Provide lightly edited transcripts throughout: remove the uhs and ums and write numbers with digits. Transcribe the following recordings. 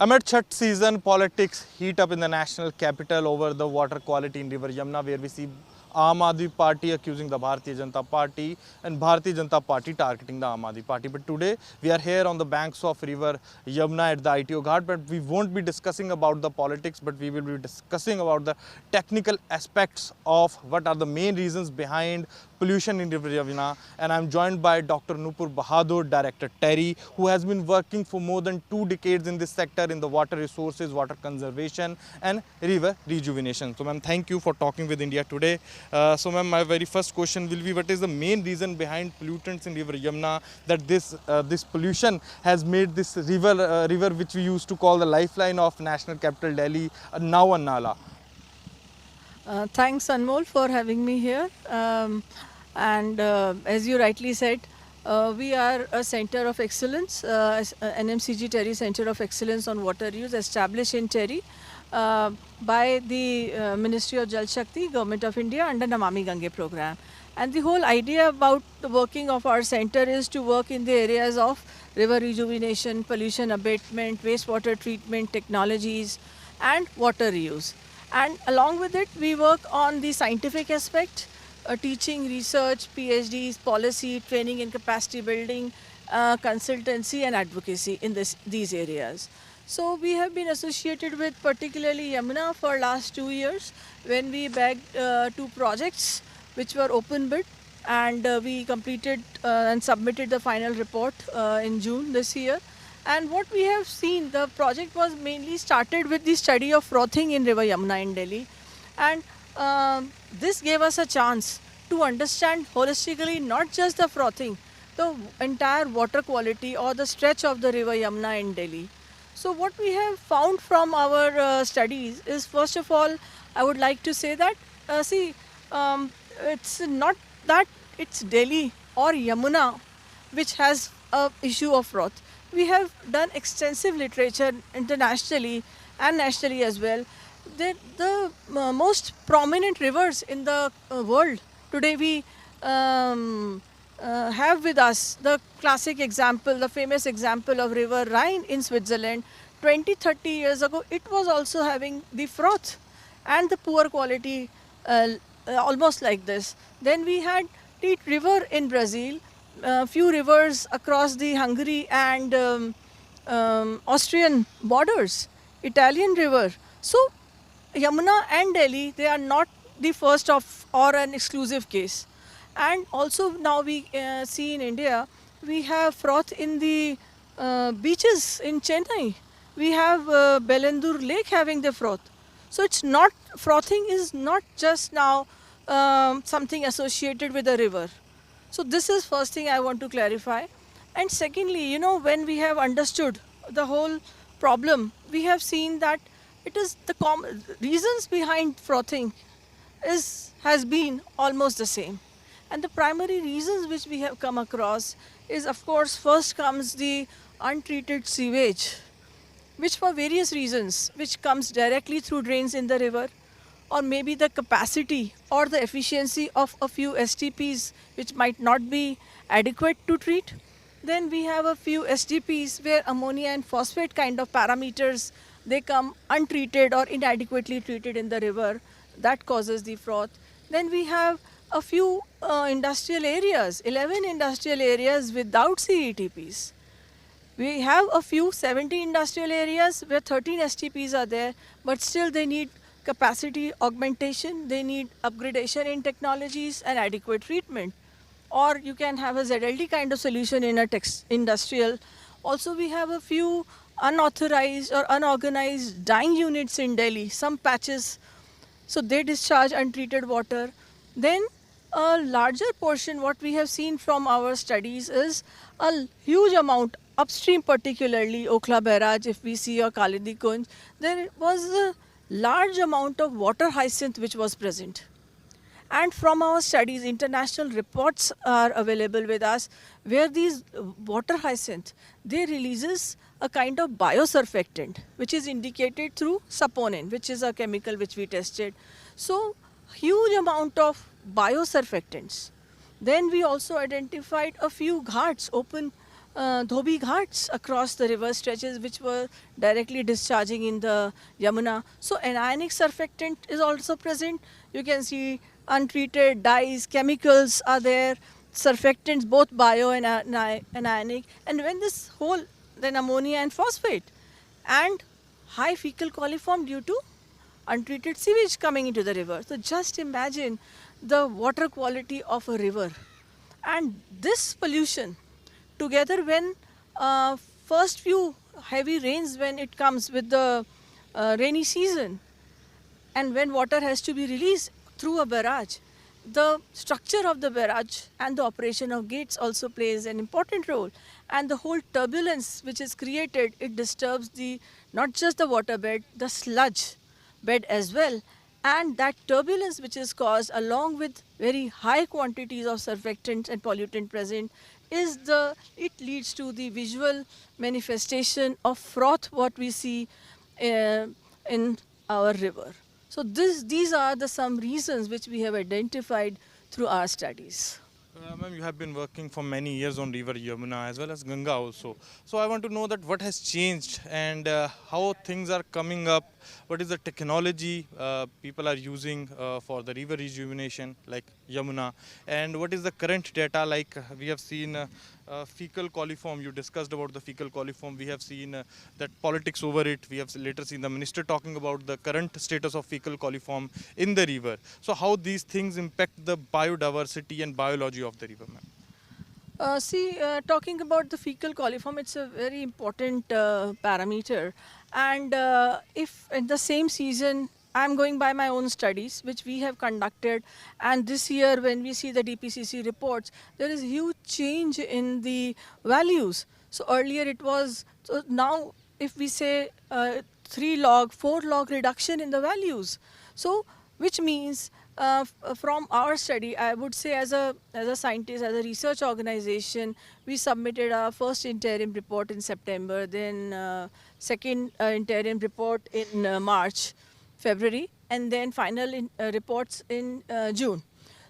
Amid Chhath season, politics heat up in the national capital over the water quality in River Yamuna, where we see Aam Aadmi Party accusing the Bharatiya Janata Party and Bharatiya Janata Party targeting the Aam Aadmi Party. But today we are here on the banks of River Yamuna at the ITO Ghat, but we won't be discussing about the politics, but we will be discussing about the technical aspects of what are the main reasons behind pollution in River Yamuna. And I'm joined by Dr. Nupur Bahadur, Director TERI, who has been working for more than 2 decades in this sector in the water resources, water conservation and river rejuvenation. So ma'am, thank you for talking with India today. So ma'am, my very first question will be, what is the main reason behind pollutants in River Yamuna, that this pollution has made this river which we used to call the lifeline of national capital Delhi now a nala? Thanks, Anmol, for having me here. As you rightly said, we are a center of excellence, NMCG TERI Center of Excellence on Water Use, established in TERI by the Ministry of Jal Shakti, Government of India under Namami Gange program. And the whole idea about the working of our center is to work in the areas of river rejuvenation, pollution abatement, wastewater treatment technologies, and water reuse. And along with it, we work on the scientific aspect, teaching, research, PhDs, policy, training and capacity building, consultancy and advocacy in these areas. So we have been associated with particularly Yamuna for last 2 years when we bagged 2 projects which were open bid, and we completed and submitted the final report in June this year. And what we have seen, the project was mainly started with the study of frothing in River Yamuna in Delhi. And this gave us a chance to understand holistically not just the frothing, the entire water quality or the stretch of the River Yamuna in Delhi. So what we have found from our studies is, first of all, I would like to say that, it's not that it's Delhi or Yamuna which has a issue of froth. We have done extensive literature internationally and nationally as well. The most prominent rivers in the world today, we have with us the classic example, the famous example of River Rhine in Switzerland. 20-30 years ago, it was also having the froth and the poor quality, almost like this. Then we had the river in Brazil, few rivers across the Hungary and Austrian borders, Italian river. So Yamuna and Delhi, they are not the first of or an exclusive case. And also now we see in India, we have froth in the beaches in Chennai. We have Bellandur Lake having the froth. So it's not, frothing is not just now something associated with a river. So this is first thing I want to clarify. And secondly, you know, when we have understood the whole problem, we have seen that it is the reasons behind frothing has been almost the same. And the primary reasons which we have come across is, of course, first comes the untreated sewage, which for various reasons, which comes directly through drains in the river, or maybe the capacity or the efficiency of a few STPs which might not be adequate to treat. Then we have a few STPs where ammonia and phosphate kind of parameters, they come untreated or inadequately treated in the river. That causes the froth. Then we have a few industrial areas, 11 industrial areas without CETPs. We have a few 70 industrial areas where 13 STPs are there, but still they need capacity augmentation, they need upgradation in technologies and adequate treatment. Or you can have a ZLD kind of solution in a industrial. Also we have a few unauthorized or unorganized dyeing units in Delhi, some patches, so they discharge untreated water. Then a larger portion, what we have seen from our studies, is a huge amount upstream, particularly Okhla Barrage, if we see, or Kalidi Kunj, there was a large amount of water hyacinth which was present. And from our studies, international reports are available with us, where these water hyacinth, they releases a kind of biosurfactant, which is indicated through saponin, which is a chemical which we tested. So huge amount of biosurfactants. Then we also identified a few ghats, open Dhobi Ghats across the river stretches which were directly discharging in the Yamuna. So anionic surfactant is also present. You can see untreated dyes, chemicals are there, surfactants both bio and anionic. And when this whole, then ammonia and phosphate, and high fecal coliform due to untreated sewage coming into the river. So just imagine the water quality of a river. And this pollution, together when first few heavy rains when it comes with the rainy season, and when water has to be released through a barrage, the structure of the barrage and the operation of gates also plays an important role. And the whole turbulence which is created, it disturbs the not just the water bed, the sludge bed as well. And that turbulence which is caused along with very high quantities of surfactants and pollutant present it leads to the visual manifestation of froth what we see in our river. So these are some reasons which we have identified through our studies. Ma'am, you have been working for many years on river Yamuna as well as Ganga also. So I want to know that what has changed and how things are coming up. What is the technology people are using for the river rejuvenation like Yamuna, and what is the current data like we have seen fecal coliform. You discussed about the fecal coliform. We have seen that politics over it. We have later seen the minister talking about the current status of fecal coliform in the river. So how these things impact the biodiversity and biology of the river, ma'am? Talking about the fecal coliform, it's a very important parameter. And if in the same season, I'm going by my own studies, which we have conducted. And this year, when we see the DPCC reports, there is huge change in the values. So earlier it was, so now if we say 3 log, 4 log reduction in the values. So which means from our study, I would say as a scientist, as a research organization, we submitted our first interim report in September, then second interim report in March, February, and then final reports in June.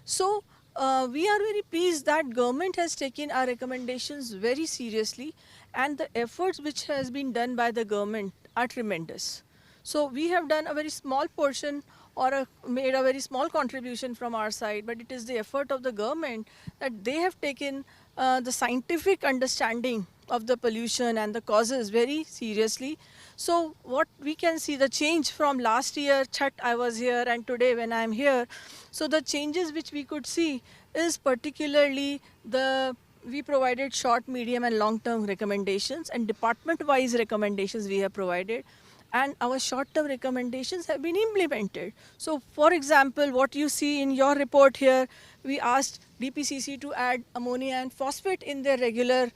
So we are very pleased that government has taken our recommendations very seriously, and the efforts which has been done by the government are tremendous. So we have done a very small portion or made a very small contribution from our side, but it is the effort of the government that they have taken the scientific understanding of the pollution and the causes very seriously. So what we can see, the change from last year, Chhat I was here, and today when I am here, so the changes which we could see is particularly we provided short, medium and long-term recommendations, and department-wise recommendations we have provided. And our short-term recommendations have been implemented. So for example, what you see in your report here, we asked DPCC to add ammonia and phosphate in their regular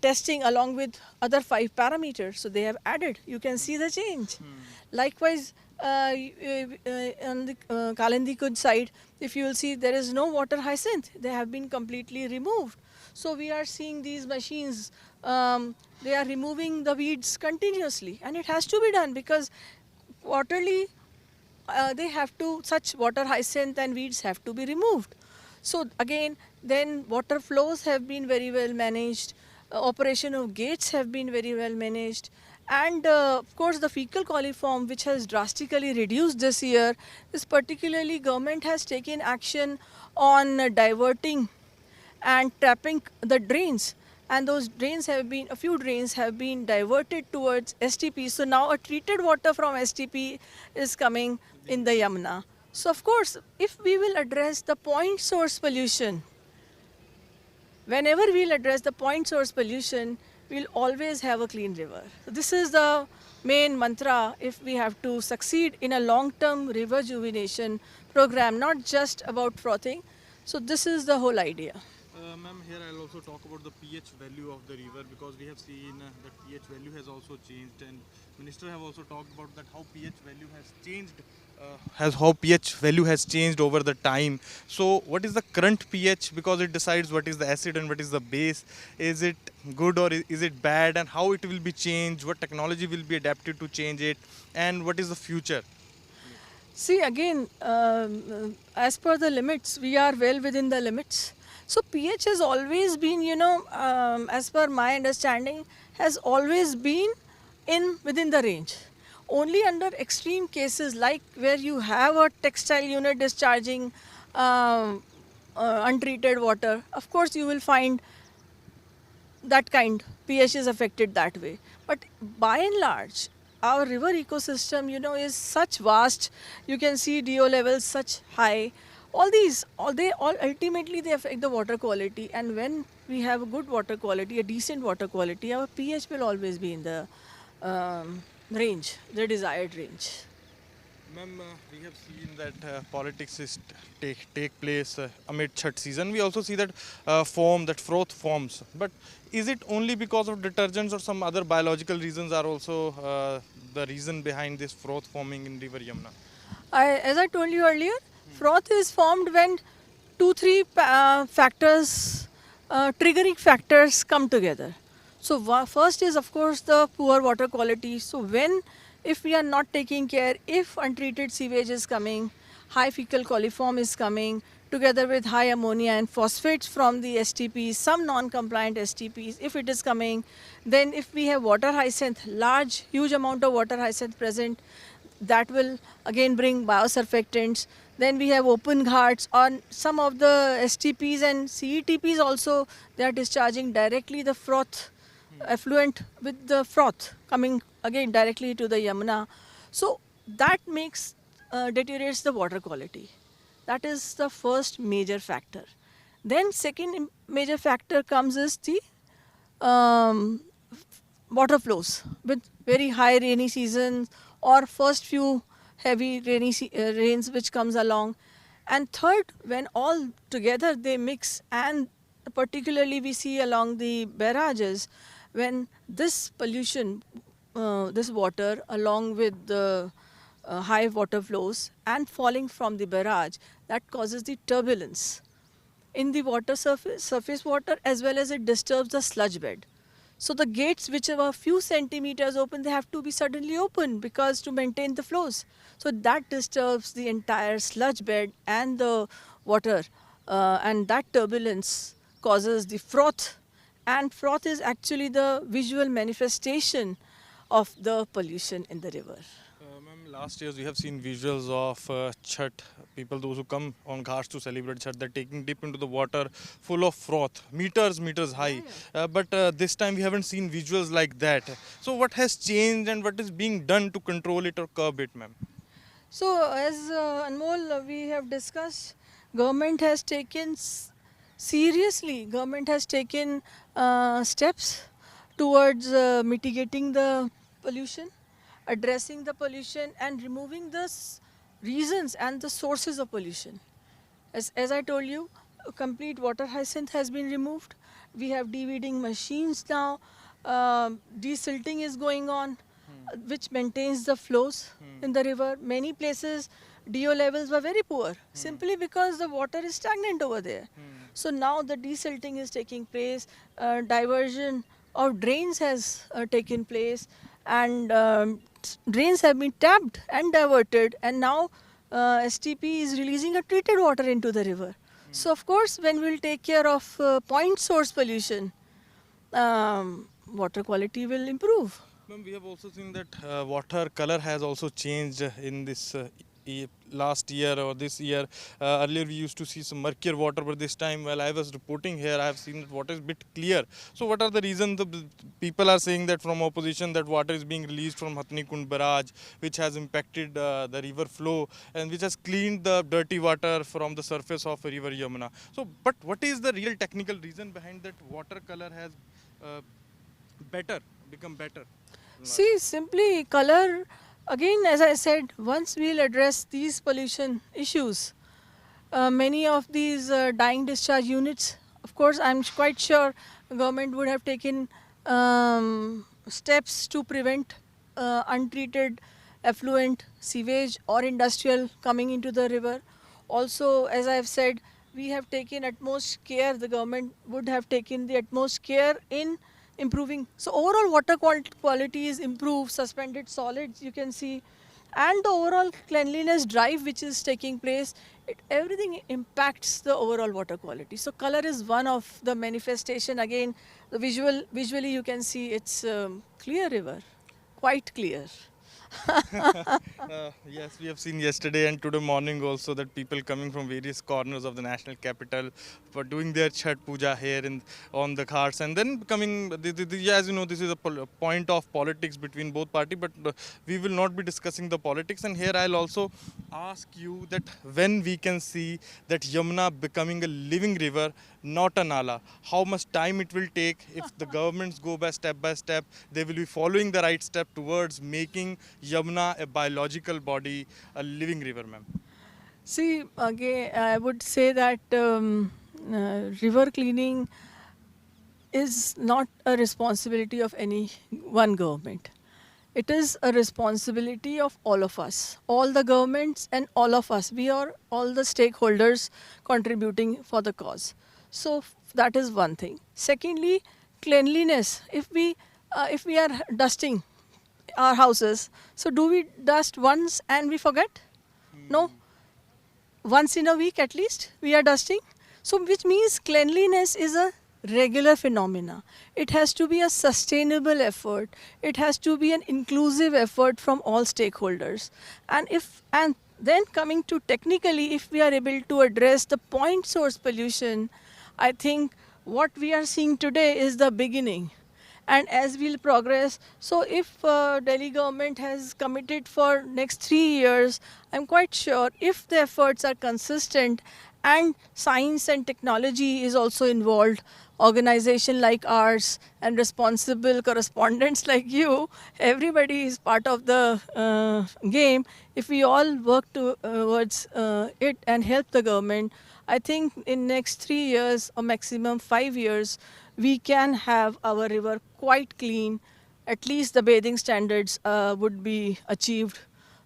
testing along with other 5 parameters. So they have added. You can see the change. Likewise, on the Kalindi side, if you will see, there is no water hyacinth. They have been completely removed. So we are seeing these machines, they are removing the weeds continuously, and it has to be done because quarterly they have to, such water hyacinth and weeds have to be removed. So again, then water flows have been very well managed, operation of gates have been very well managed, and of course the fecal coliform, which has drastically reduced this year, is particularly government has taken action on diverting and tapping the drains, and those drains have been, a few drains have been diverted towards STP. So now a treated water from STP is coming in the Yamuna. So of course, if we will address the point source pollution, whenever we'll address the point source pollution, we'll always have a clean river. So this is the main mantra if we have to succeed in a long-term river rejuvenation program, not just about frothing. So this is the whole idea. Ma'am, here I'll also talk about the pH value of the river, because we have seen that pH value has also changed, and minister have also talked about that how pH value has changed, over the time. So what is the current pH, because it decides what is the acid and what is the base. Is it good or is it bad, and how it will be changed, what technology will be adapted to change it, and what is the future? See again, as per the limits, we are well within the limits. So pH has always been, as per my understanding, has always been in within the range. Only under extreme cases like where you have a textile unit discharging untreated water, of course you will find that kind pH is affected that way. But by and large, our river ecosystem, is such vast. You can see DO levels such high. All these, all ultimately they affect the water quality. And when we have a good water quality, a decent water quality, our pH will always be in the range, the desired range. Ma'am, we have seen that politics is take place amid Chhat season. We also see that that froth forms. But is it only because of detergents or some other biological reasons are also the reason behind this froth forming in River Yamuna? As I told you earlier, froth is formed when two, three factors, triggering factors come together. So first is of course the poor water quality. So if we are not taking care, if untreated sewage is coming, high fecal coliform is coming, together with high ammonia and phosphates from the STPs, some non-compliant STPs, if it is coming, then if we have water hyacinth, huge amount of water hyacinth present, that will again bring biosurfactants. Then we have open ghats on some of the STPs and CETPs also, they are discharging directly the froth, effluent with the froth coming again directly to the Yamuna. So that deteriorates the water quality. That is the first major factor. Then second major factor comes is the water flows with very high rainy seasons or first few heavy rains which comes along. And third, when all together they mix, and particularly we see along the barrages, when this pollution, this water along with the high water flows and falling from the barrage, that causes the turbulence in the water surface water, as well as it disturbs the sludge bed. So the gates which are a few centimeters open, they have to be suddenly open because to maintain the flows. So that disturbs the entire sludge bed and the water, and that turbulence causes the froth. And froth is actually the visual manifestation of the pollution in the river. Ma'am, last years we have seen visuals of Chhat, people those who come on ghats to celebrate Chhat, they're taking dip into the water full of froth, meters high. But this time we haven't seen visuals like that. So what has changed and what is being done to control it or curb it, ma'am? So as Anmol, we have discussed, government has taken steps towards mitigating the pollution, addressing the pollution and removing the reasons and the sources of pollution. As I told you, complete water hyacinth has been removed. We have deweeding machines now. Desilting is going on, which maintains the flows in the river. Many places DO levels were very poor, simply because the water is stagnant over there. So now the desilting is taking place, diversion of drains has taken place, and drains have been tapped and diverted, and now STP is releasing a treated water into the river. So of course, when we'll take care of point source pollution, water quality will improve. Ma'am, we have also seen that water color has also changed in this last year or this year. Earlier we used to see some murkier water, but this time while I was reporting here, I have seen that water is a bit clear. So what are the reasons? The people are saying that from opposition that water is being released from Hatni Kund barrage, which has impacted the river flow and which has cleaned the dirty water from the surface of river Yamuna. So, but what is the real technical reason behind that water color has become better? See, simply color, again, as I said, once we'll address these pollution issues, many of these dying discharge units, of course, I'm quite sure the government would have taken steps to prevent untreated effluent sewage or industrial coming into the river. Also, as I've said, we have taken utmost care, the government would have taken the utmost care in improving. So overall water quality is improved, suspended solids you can see, and the overall cleanliness drive which is taking place, everything impacts the overall water quality. So color is one of the manifestation. Again, the visually you can see it's clear river, quite clear. Yes, we have seen yesterday and today morning also that people coming from various corners of the national capital for doing their Chhat Puja here in on the ghats, and then coming. As you know, this is a point of politics between both party, but we will not be discussing the politics. And here I'll also ask you that when we can see that Yamuna becoming a living river, not a nala. How much time it will take if the governments go by step, they will be following the right step towards making Yamuna a biological body, a living river, ma'am. See, again, I would say that river cleaning is not a responsibility of any one government. It is a responsibility of all of us, all the governments and all of us. We are all the stakeholders contributing for the cause. So that is one thing. Secondly, cleanliness. If we are dusting our houses, so do we dust once and we forget? No, once in a week at least we are dusting. So which means cleanliness is a regular phenomena. It has to be a sustainable effort. It has to be an inclusive effort from all stakeholders. And then coming to technically, if we are able to address the point source pollution, I think what we are seeing today is the beginning. And as we'll progress, so if Delhi government has committed for next 3 years, I'm quite sure if the efforts are consistent and science and technology is also involved, organization like ours and responsible correspondents like you, everybody is part of the game. If we all work towards it and help the government, I think in next 3 years or maximum 5 years, we can have our river quite clean. At least the bathing standards would be achieved.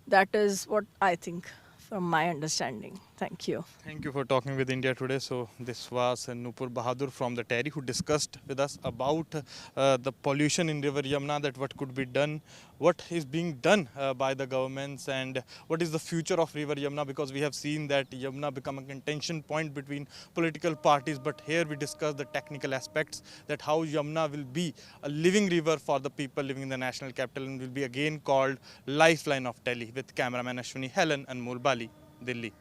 That is what I think from my understanding. Thank you. Thank you for talking with India Today. So this was Nupur Bahadur from the TERI who discussed with us about the pollution in River Yamuna, that what could be done, what is being done by the governments, and what is the future of River Yamuna, because we have seen that Yamuna become a contention point between political parties. But here we discuss the technical aspects, that how Yamuna will be a living river for the people living in the national capital and will be again called Lifeline of Delhi. With cameraman Ashwini, Helen and Mulbali, Delhi.